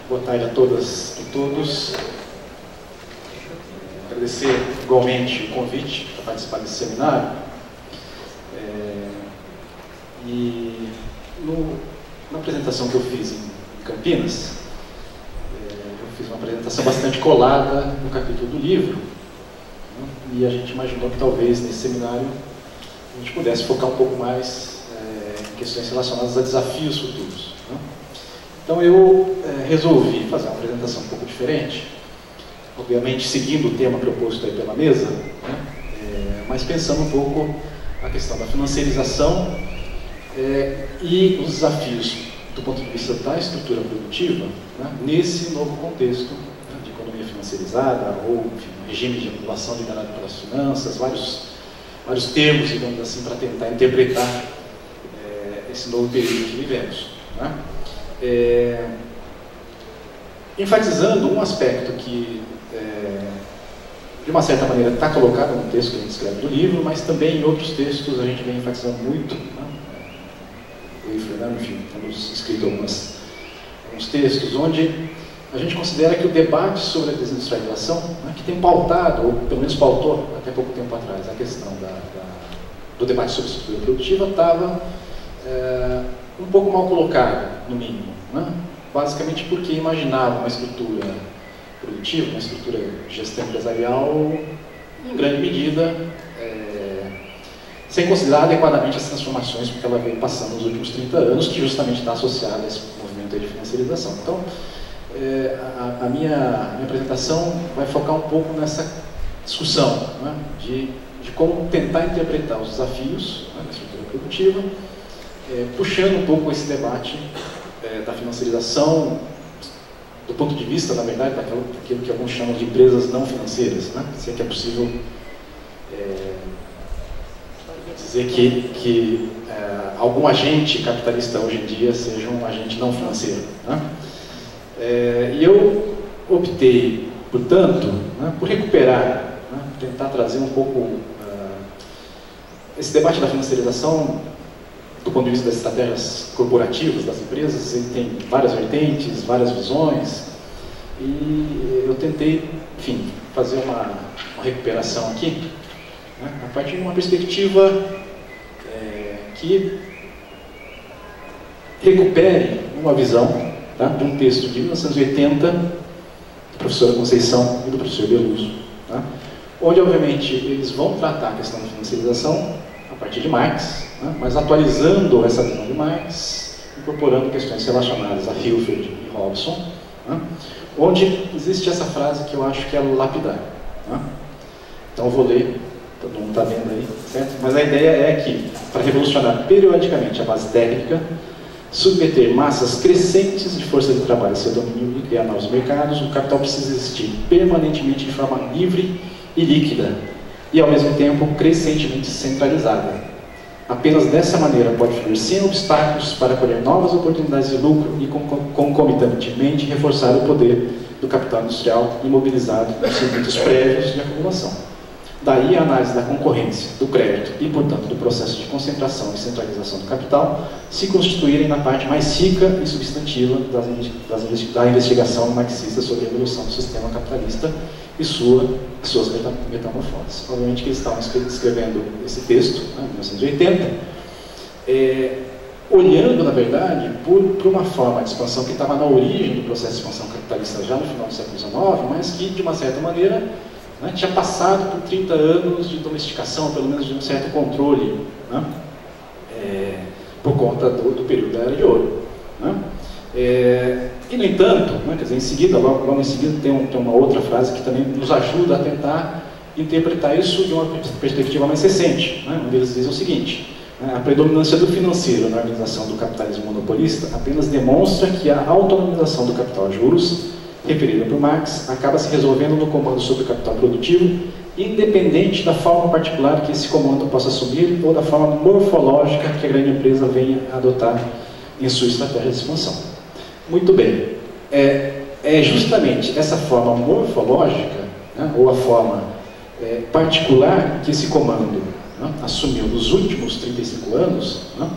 Boa tarde a todas e todos. Agradecer igualmente o convite para participar desse seminário. Na apresentação que eu fiz em Campinas, eu fiz uma apresentação bastante colada no capítulo do livro, né? E a gente imaginou que talvez nesse seminário a gente pudesse focar um pouco mais em questões relacionadas a desafios futuros, né? Então eu resolvi fazer uma apresentação um pouco diferente, obviamente seguindo o tema proposto aí pela mesa, né? Mas pensando um pouco a questão da financiarização e os desafios do ponto de vista da estrutura produtiva, né, nesse novo contexto, né, de economia financiarizada ou enfim, regime de regulação liderado pelas finanças, vários termos, digamos assim, para tentar interpretar esse novo período que vivemos, né? Enfatizando um aspecto que, de uma certa maneira, está colocado no texto que a gente escreve do livro, mas também em outros textos a gente vem enfatizando muito, né? Eu e o Fernando, enfim, temos escrito alguns textos onde a gente considera que o debate sobre a desindustrialização, né, que tem pautado, ou pelo menos pautou até pouco tempo atrás, a questão do debate sobre a estrutura produtiva, estava um pouco mal colocado, no mínimo, né? Basicamente porque imaginava uma estrutura produtiva, uma estrutura de gestão empresarial, em grande medida, sem considerar adequadamente as transformações que ela veio passando nos últimos 30 anos, que justamente está associada a esse movimento de financiarização. Então, a minha apresentação vai focar um pouco nessa discussão, né, de como tentar interpretar os desafios, né, da estrutura produtiva, puxando um pouco esse debate da financiarização do ponto de vista, na verdade, daquilo que alguns chamam de empresas não financeiras, né? Se é que é possível dizer que algum agente capitalista hoje em dia seja um agente não financeiro, né? E eu optei, portanto, né, por recuperar, né, tentar trazer um pouco esse debate da financiarização do ponto de vista das estratégias corporativas das empresas. Ele tem várias vertentes, várias visões, e eu tentei, enfim, fazer uma recuperação aqui, né, a partir de uma perspectiva que recupere uma visão, tá, de um texto de 1980, da professora Conceição e do professor Beluso, tá, onde, obviamente, eles vão tratar a questão da financiarização a partir de Marx, né, mas atualizando essa visão de Marx, incorporando questões relacionadas a Hilferd e Robson, né, onde existe essa frase que eu acho que é lapidar, né? Então eu vou ler, todo mundo está vendo aí, certo? Mas a ideia é que, para revolucionar periodicamente a base técnica, submeter massas crescentes de força de trabalho a seu domínio e criar novos mercados, o capital precisa existir permanentemente de forma livre e líquida, e ao mesmo tempo crescentemente centralizada. Apenas dessa maneira pode fluir sem obstáculos para colher novas oportunidades de lucro e concomitantemente reforçar o poder do capital industrial imobilizado nos circuitos prévios de acumulação. Daí a análise da concorrência, do crédito e, portanto, do processo de concentração e centralização do capital se constituírem na parte mais rica e substantiva da investigação marxista sobre a evolução do sistema capitalista e suas metamorfoses. Obviamente que eles estavam escrevendo esse texto, né, em 1980, olhando, na verdade, por uma forma de expansão que estava na origem do processo de expansão capitalista já no final do século XIX, mas que, de uma certa maneira, né, tinha passado por 30 anos de domesticação, pelo menos de um certo controle, né, por conta do período da Era de Ouro, né. E, no entanto, né, quer dizer, em seguida, logo em seguida, tem uma outra frase que também nos ajuda a tentar interpretar isso de uma perspectiva mais recente, né, onde eles dizem o seguinte: a predominância do financeiro na organização do capitalismo monopolista apenas demonstra que a autonomização do capital a juros, referida por Marx, acaba se resolvendo no comando sobre o capital produtivo, independente da forma particular que esse comando possa assumir ou da forma morfológica que a grande empresa venha a adotar em sua estratégia de expansão. Muito bem, é justamente essa forma morfológica, né, ou a forma particular que esse comando, né, assumiu nos últimos 35 anos, né,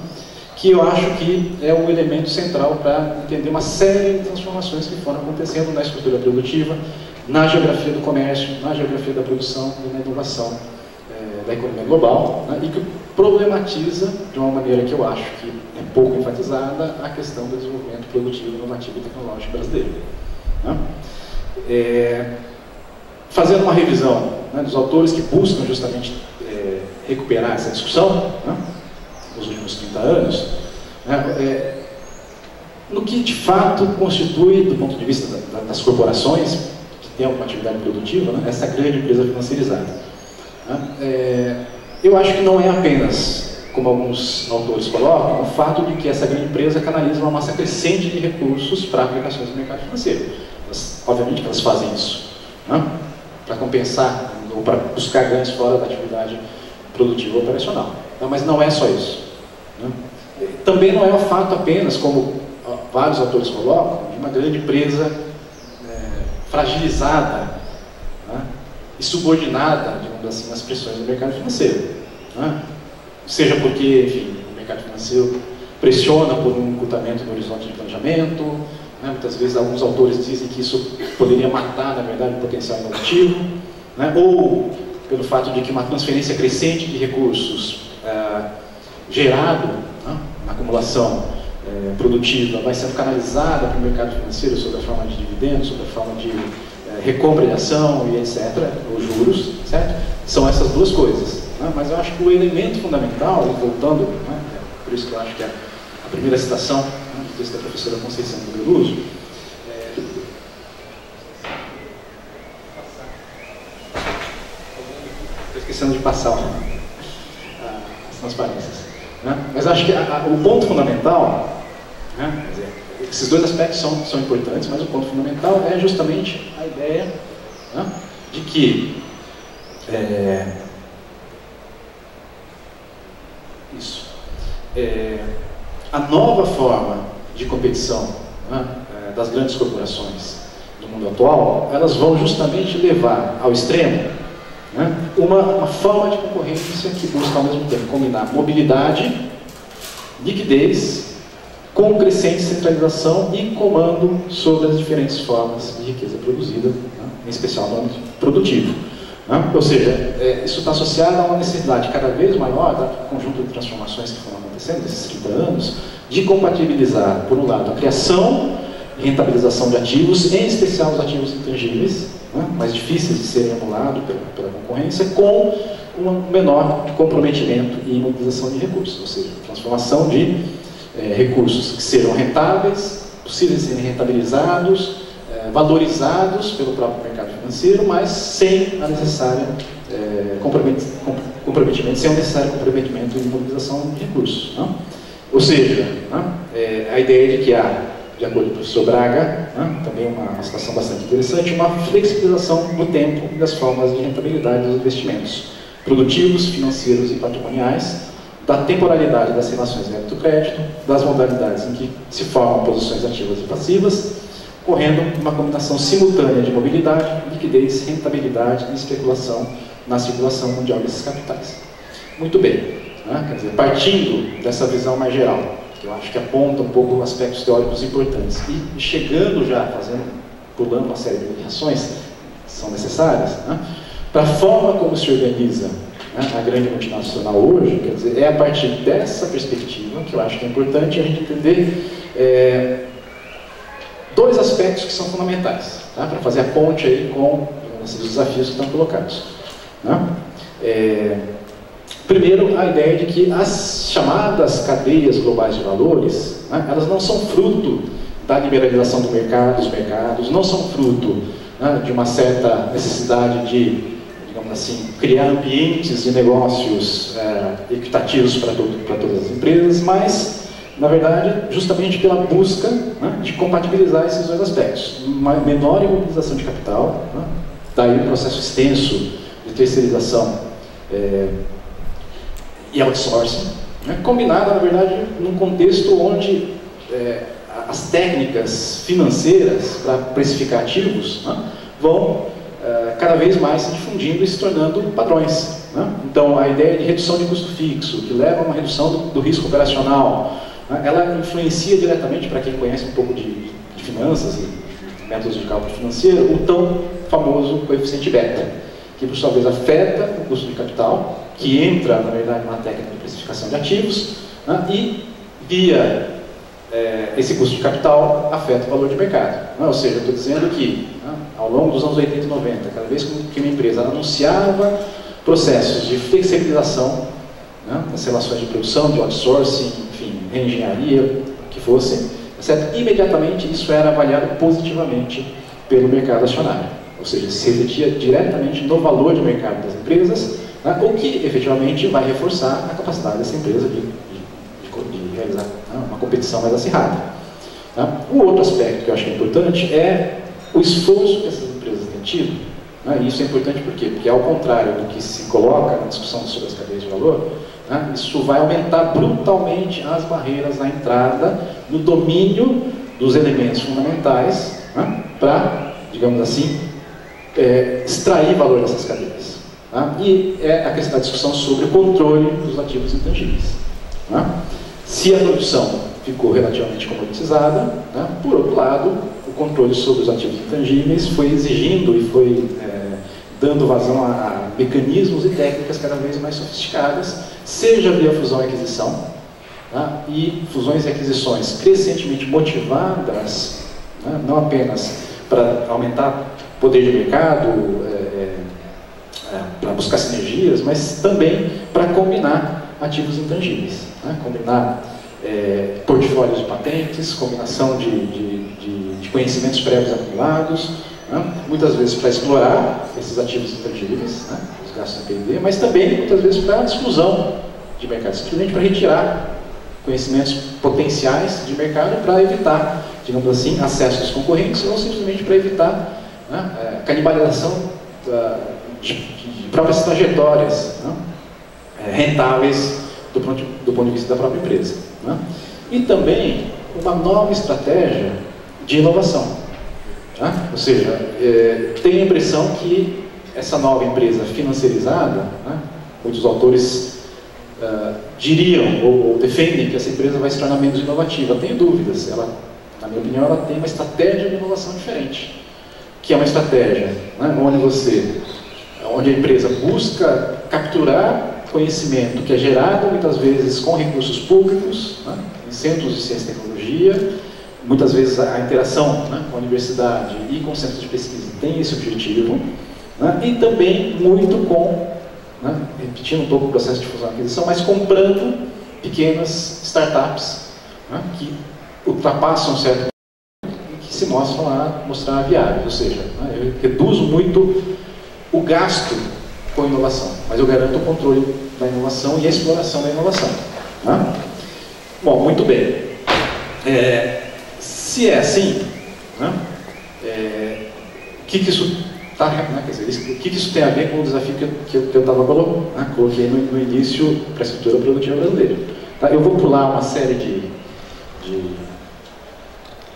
que eu acho que é um elemento central para entender uma série de transformações que foram acontecendo na estrutura produtiva, na geografia do comércio, na geografia da produção e na inovação da economia global, né, e que problematiza, de uma maneira que eu acho que é pouco enfatizada, a questão do desenvolvimento produtivo, inovativo e tecnológico brasileiro. Né. Fazendo uma revisão, né, dos autores que buscam justamente recuperar essa discussão, né, nos últimos 30 anos, né, no que de fato constitui, do ponto de vista das corporações que têm alguma atividade produtiva, né, essa grande empresa financiarizada. Né. Eu acho que não é apenas, como alguns autores colocam, o fato de que essa grande empresa canaliza uma massa crescente de recursos para aplicações no mercado financeiro. Obviamente que elas fazem isso, né, para compensar ou para buscar ganhos fora da atividade produtiva ou operacional. Mas não é só isso. Né? Também não é um fato apenas, como vários autores colocam, de uma grande empresa fragilizada, né, e subordinada, digamos assim, às pressões do mercado financeiro. Né? Seja porque, enfim, o mercado financeiro pressiona por um encurtamento no horizonte de planejamento, né? Muitas vezes alguns autores dizem que isso poderia matar, na verdade, o potencial inovativo, né? Ou pelo fato de que uma transferência crescente de recursos gerado, né, na acumulação produtiva vai sendo canalizada para o mercado financeiro sob a forma de dividendos, sob a forma de recompra de ação e etc., os juros, certo? São essas duas coisas. Né? Mas eu acho que o elemento fundamental, voltando, né, por isso que eu acho que a primeira citação, né, do texto da professora Conceição Veloso, estou esquecendo de passar as transparências. Né? Mas acho que o ponto fundamental, né, quer dizer, esses dois aspectos são importantes, mas o ponto fundamental é justamente a ideia, né, de que a nova forma de competição, né, das grandes corporações do mundo atual, elas vão justamente levar ao extremo, né, uma forma de concorrência que busca ao mesmo tempo combinar mobilidade, liquidez, com crescente centralização e comando sobre as diferentes formas de riqueza produzida, né, em especial no âmbito produtivo. Né? Ou seja, isso está associado a uma necessidade cada vez maior, do conjunto de transformações que foram acontecendo nesses 30 anos, de compatibilizar, por um lado, a criação e rentabilização de ativos, em especial os ativos intangíveis, né, mais difíceis de serem emulados pela concorrência, com um menor comprometimento e imobilização de recursos, ou seja, transformação de recursos que serão rentáveis, possíveis de serem rentabilizados, valorizados pelo próprio mercado financeiro, mas sem a necessária comprometimento, sem o necessário comprometimento e imobilização de recursos. Não? Ou seja, a ideia de que há, de acordo com o professor Braga, também uma situação bastante interessante, uma flexibilização do tempo e das formas de rentabilidade dos investimentos produtivos, financeiros e patrimoniais, da temporalidade das relações débito-crédito, das modalidades em que se formam posições ativas e passivas, correndo uma combinação simultânea de mobilidade, liquidez, rentabilidade e especulação na circulação mundial desses capitais. Muito bem, né? Quer dizer, partindo dessa visão mais geral, que eu acho que aponta um pouco aspectos teóricos importantes, e chegando já, pulando uma série de reações que são necessárias, né, para a forma como se organiza, né, a grande multinacional hoje, quer dizer, é a partir dessa perspectiva que eu acho que é importante a gente entender dois aspectos que são fundamentais, tá, para fazer a ponte aí com os desafios que estão colocados. Né? Primeiro, a ideia de que as chamadas cadeias globais de valores, né, elas não são fruto da liberalização do mercado, dos mercados, não são fruto, né, de uma certa necessidade de, digamos assim, criar ambientes de negócios equitativos para todas as empresas, mas, na verdade, justamente pela busca, né, de compatibilizar esses dois aspectos. Uma menor imobilização de capital, né, daí um processo extenso de terceirização e outsourcing, né, combinada, na verdade, num contexto onde as técnicas financeiras para precificar ativos, né, vão cada vez mais se difundindo e se tornando padrões. Né? Então, a ideia de redução de custo fixo, que leva a uma redução do risco operacional, né, ela influencia diretamente, para quem conhece um pouco de finanças e métodos de cálculo financeiro, o tão famoso coeficiente beta, que por sua vez afeta o custo de capital, que entra, na verdade, na técnica de precificação de ativos, né, e via esse custo de capital afeta o valor de mercado. Ou seja, eu estou dizendo que, né, ao longo dos anos 80 e 90, cada vez que uma empresa anunciava processos de flexibilização, né, das relações de produção, de outsourcing, enfim, reengenharia, o que fosse, certo? Imediatamente isso era avaliado positivamente pelo mercado acionário. Ou seja, se refletia diretamente no valor de mercado das empresas, né, o que efetivamente vai reforçar a capacidade dessa empresa de realizar, né, uma competição mais acirrada. Tá? Um outro aspecto que eu acho que é importante é o esforço que essas empresas têm tido. Né, e isso é importante por quê? Porque, ao contrário do que se coloca na discussão sobre as cadeias de valor, né, isso vai aumentar brutalmente as barreiras à entrada no domínio dos elementos fundamentais, né, para, digamos assim, extrair valor dessas cadeias. Tá? E é a questão da discussão sobre o controle dos ativos intangíveis. Tá? Se a produção ficou relativamente comoditizada, né, por outro lado, o controle sobre os ativos intangíveis foi exigindo e foi dando vazão a mecanismos e técnicas cada vez mais sofisticadas, seja via fusão e aquisição, tá? E fusões e aquisições crescentemente motivadas, né, não apenas para aumentar o poder de mercado, para buscar sinergias, mas também para combinar ativos intangíveis, né? Combinar portfólios de patentes, combinação de conhecimentos prévios acumulados, né? Muitas vezes para explorar esses ativos intangíveis, né? Os gastos de P&D, mas também muitas vezes para exclusão de mercado, simplesmente para retirar conhecimentos potenciais de mercado para evitar, digamos assim, acesso dos concorrentes, ou simplesmente para evitar, né, canibalização de próprias trajetórias, né, rentáveis do ponto de vista da própria empresa. Né? E também uma nova estratégia de inovação. Né? Ou seja, tenho a impressão que essa nova empresa financiarizada, né, muitos autores diriam ou defendem que essa empresa vai se tornar menos inovativa. Tenho dúvidas. Ela, na minha opinião, ela tem uma estratégia de inovação diferente, que é uma estratégia, né, onde a empresa busca capturar conhecimento que é gerado muitas vezes com recursos públicos, né, em centros de ciência e tecnologia. Muitas vezes a interação, né, com a universidade e com centros de pesquisa tem esse objetivo, né, e também muito com, né, repetindo um pouco o processo de fusão e aquisição, mas comprando pequenas startups, né, que ultrapassam certo e que se mostrar viáveis. Ou seja, né, eu reduzo muito o gasto com inovação, mas eu garanto o controle da inovação e a exploração da inovação. Tá? Bom, muito bem. Se é assim, né, o que isso tá, né, quer dizer, o que isso tem a ver com o desafio que eu estava colocando, né, coloquei no início para a estrutura produtiva brasileira. Tá? Eu vou pular uma série de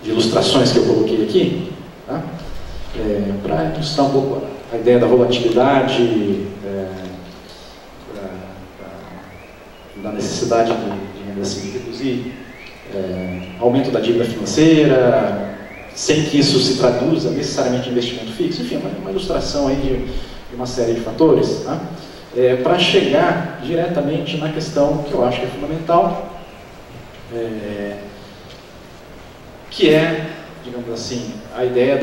ilustrações que eu coloquei aqui, tá? Para ilustrar um pouco a ideia da volatilidade, da necessidade de reduzir aumento da dívida financeira, sem que isso se traduza necessariamente em investimento fixo. Enfim, uma ilustração aí de uma série de fatores, tá? Para chegar diretamente na questão que eu acho que é fundamental, que é, digamos assim, a ideia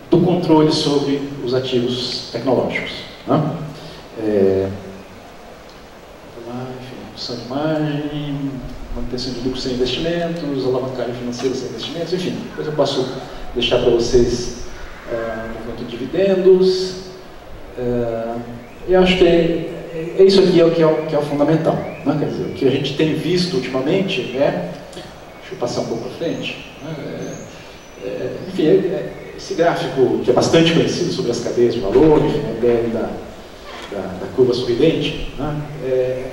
do controle sobre os ativos tecnológicos. Né? Redução de margem, manutenção de lucro sem investimentos, alavancagem financeira sem investimentos, enfim, depois eu posso deixar para vocês o movimento de dividendos. Eu acho que é isso aqui que é o fundamental. Né? Quer dizer, o que a gente tem visto ultimamente deixa eu passar um pouco para frente, enfim, esse gráfico que é bastante conhecido sobre as cadeias de valor, enfim, a ideia da curva sorridente, né?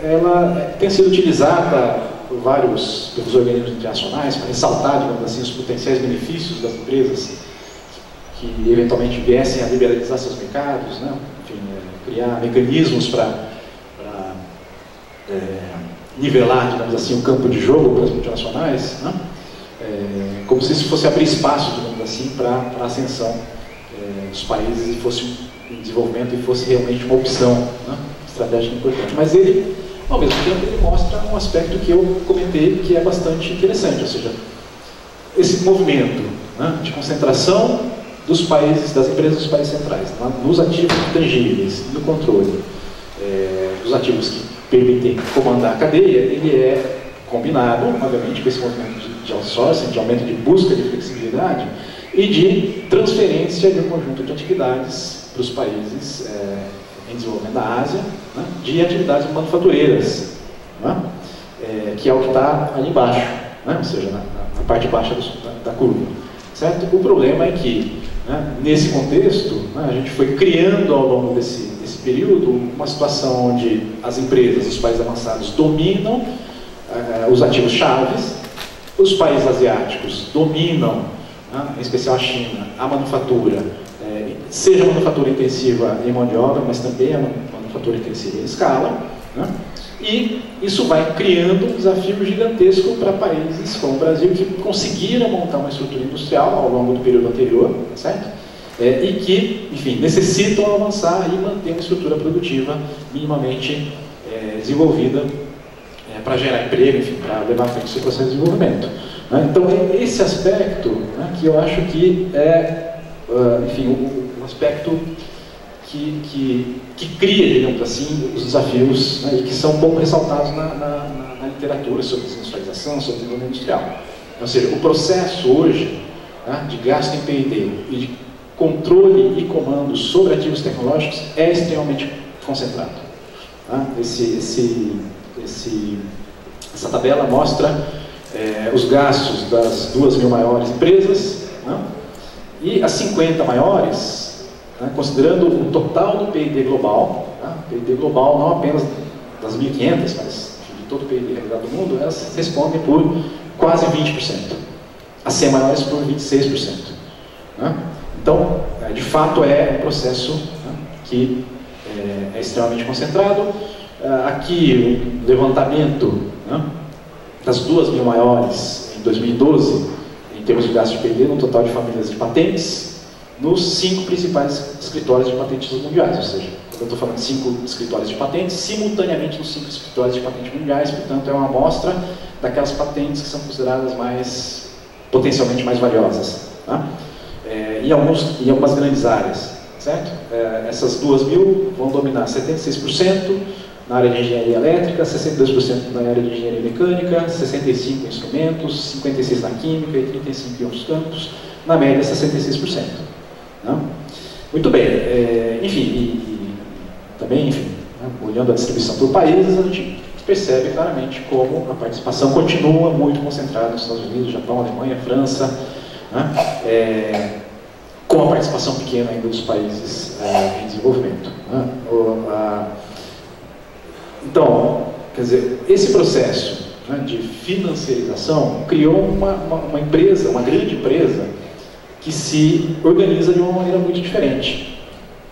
Ela tem sido utilizada pelos organismos internacionais para ressaltar, digamos assim, os potenciais benefícios das empresas que eventualmente viessem a liberalizar seus mercados, né? Enfim, criar mecanismos para nivelar, digamos assim, o campo de jogo para as multinacionais, né? Como se isso fosse abrir espaço, digamos assim, para a ascensão dos países e fosse um desenvolvimento e fosse realmente uma opção, né, estratégica importante. Mas ele, ao mesmo tempo, ele mostra um aspecto que eu comentei que é bastante interessante, ou seja, esse movimento, né, de concentração dos países, das empresas dos países centrais, né, nos ativos tangíveis, no controle dos ativos que permitem comandar a cadeia, ele é combinado, obviamente, com esse movimento de outsourcing, de aumento de busca de flexibilidade e de transferência de um conjunto de atividades para os países em desenvolvimento da Ásia, né, de atividades manufatureiras, né, que é o que está ali embaixo, né, ou seja, na parte baixa da curva. Certo? O problema é que, né, nesse contexto, né, a gente foi criando ao longo desse período uma situação onde as empresas, os países avançados, dominam os ativos chaves, os países asiáticos dominam, né, em especial a China, a manufatura, seja a manufatura intensiva em mão de obra, mas também a manufatura intensiva em escala, né, e isso vai criando um desafio gigantesco para países como o Brasil, que conseguiram montar uma estrutura industrial ao longo do período anterior, certo? E que, enfim, necessitam avançar e manter uma estrutura produtiva minimamente desenvolvida para gerar emprego, enfim, para levar à frente esse processo de desenvolvimento. Né? Então, é esse aspecto, né, que eu acho que é, enfim, um aspecto que cria, digamos assim, os desafios, né, e que são pouco ressaltados na literatura sobre desindustrialização, sobre desenvolvimento industrial. Ou seja, o processo hoje, né, de gasto em P&D e de controle e comando sobre ativos tecnológicos é extremamente concentrado. Tá? Essa tabela mostra os gastos das 2.000 maiores empresas, né, e as 50 maiores, né, considerando o total do P&D global, tá? P&D global não apenas das 1.500, mas de todo o P&D realizado do mundo, elas respondem por quase 20%. As 100 maiores por 26%. Né? Então, de fato, é um processo, né, que é extremamente concentrado. Aqui, o levantamento, né, das 2.000 maiores em 2012, em termos de gasto de P&D, no total de famílias de patentes, nos 5 principais escritórios de patentes mundiais, ou seja, eu estou falando de 5 escritórios de patentes, simultaneamente nos 5 escritórios de patentes mundiais, portanto, é uma amostra daquelas patentes que são consideradas potencialmente mais valiosas. Tá? Em algumas grandes áreas, certo? Essas 2.000 vão dominar 76% na área de engenharia elétrica, 62% na área de engenharia mecânica, 65% em instrumentos, 56% na química e 35% em outros campos, na média 66%. Né? Muito bem, enfim, também, enfim, né, olhando a distribuição por países, a gente percebe claramente como a participação continua muito concentrada nos Estados Unidos, Japão, Alemanha, França, né, com a participação pequena ainda dos países em desenvolvimento. Né? Então, quer dizer, esse processo, né, de financiarização criou uma empresa, uma grande empresa, que se organiza de uma maneira muito diferente,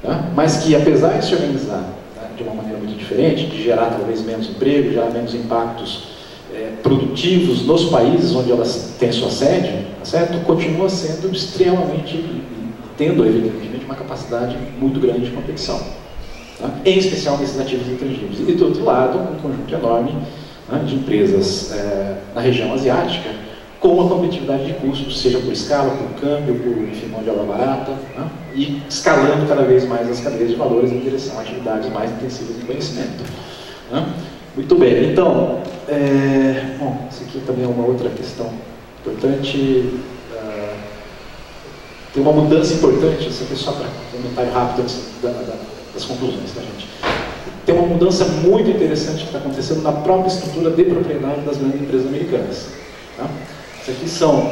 né? Mas que, apesar de se organizar, né, de uma maneira muito diferente, de gerar talvez menos emprego, gerar menos impactos produtivos nos países onde elas têm sua sede, tá certo? Continua sendo extremamente, tendo evidentemente uma capacidade muito grande de competição, tá? Em especial nesses ativos intangíveis. E do outro lado, um conjunto enorme, né, de empresas na região asiática, com uma competitividade de custos, seja por escala, por câmbio, por, enfim, mão de obra barata, né, e escalando cada vez mais as cadeias de valores em direção a atividades mais intensivas de conhecimento. Né? Muito bem, então, bom, isso aqui também é uma outra questão importante. Tem uma mudança importante, isso aqui é só para um comentário rápido antes das conclusões, tá, gente? Tem uma mudança muito interessante que está acontecendo na própria estrutura de propriedade das grandes empresas americanas. Tá? Isso aqui são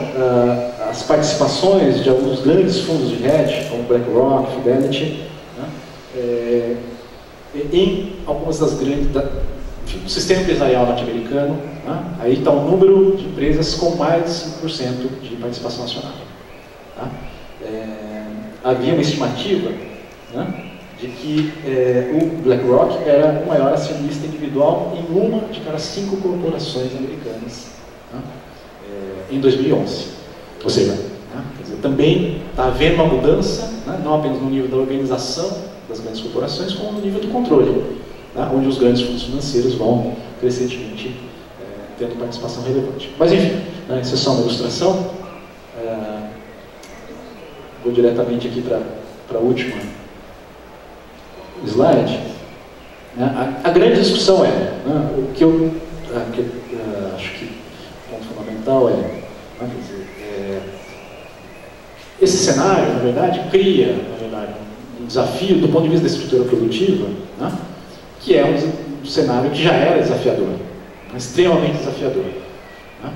as participações de alguns grandes fundos de hedge, como BlackRock, Fidelity, né, em algumas das grandes, do sistema empresarial norte-americano. Né, aí está o número de empresas com mais de 5% de participação acionária. Tá? Havia uma estimativa, né, de que o BlackRock era o maior acionista individual em uma de cada 5 corporações americanas, né, em 2011. Ou seja, né, quer dizer, também está havendo uma mudança, né, não apenas no nível da organização das grandes corporações, como no nível do controle, né, onde os grandes fundos financeiros vão crescentemente tendo participação relevante. Mas enfim, né, isso é só uma ilustração. Vou diretamente aqui para a última slide. A grande discussão né, o que eu acho que o ponto fundamental quer dizer, esse cenário, na verdade, cria um desafio do ponto de vista da estrutura produtiva, né, que é um cenário que já era desafiador, extremamente desafiador, né,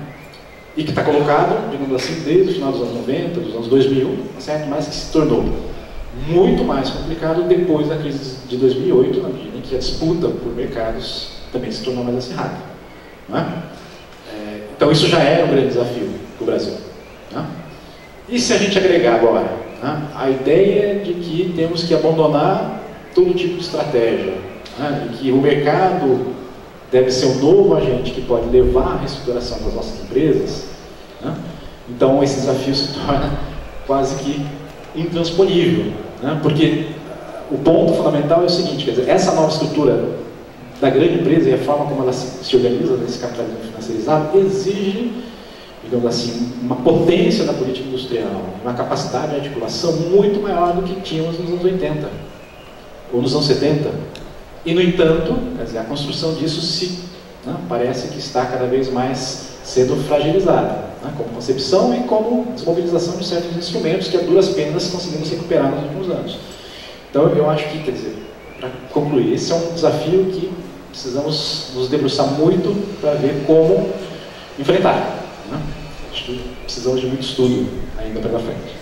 e que está colocado, digamos assim, desde o final dos anos 90, dos anos 2000, certo? Mas que se tornou muito mais complicado depois da crise de 2008, na medida em que a disputa por mercados também se tornou mais acirrada, né? Então isso já era um grande desafio para o Brasil, né? E se a gente agregar agora, né, a ideia de que temos que abandonar todo tipo de estratégia, né, e que o mercado deve ser um novo agente que pode levar à reestruturação das nossas empresas, né? Então esse desafio se torna quase que intransponível, né? Porque o ponto fundamental é o seguinte, quer dizer, essa nova estrutura da grande empresa e a forma como ela se organiza nesse capitalismo financiarizado exige, digamos assim, uma potência da política industrial, uma capacidade de articulação muito maior do que tínhamos nos anos 80 ou nos anos 70. E, no entanto, quer dizer, a construção disso parece que está cada vez mais sendo fragilizada, né, como concepção e como desmobilização de certos instrumentos que, a duras penas, conseguimos recuperar nos últimos anos. Então, eu acho que, quer dizer, para concluir, esse é um desafio que precisamos nos debruçar muito para ver como enfrentar, né? Acho que precisamos de muito estudo ainda pela frente.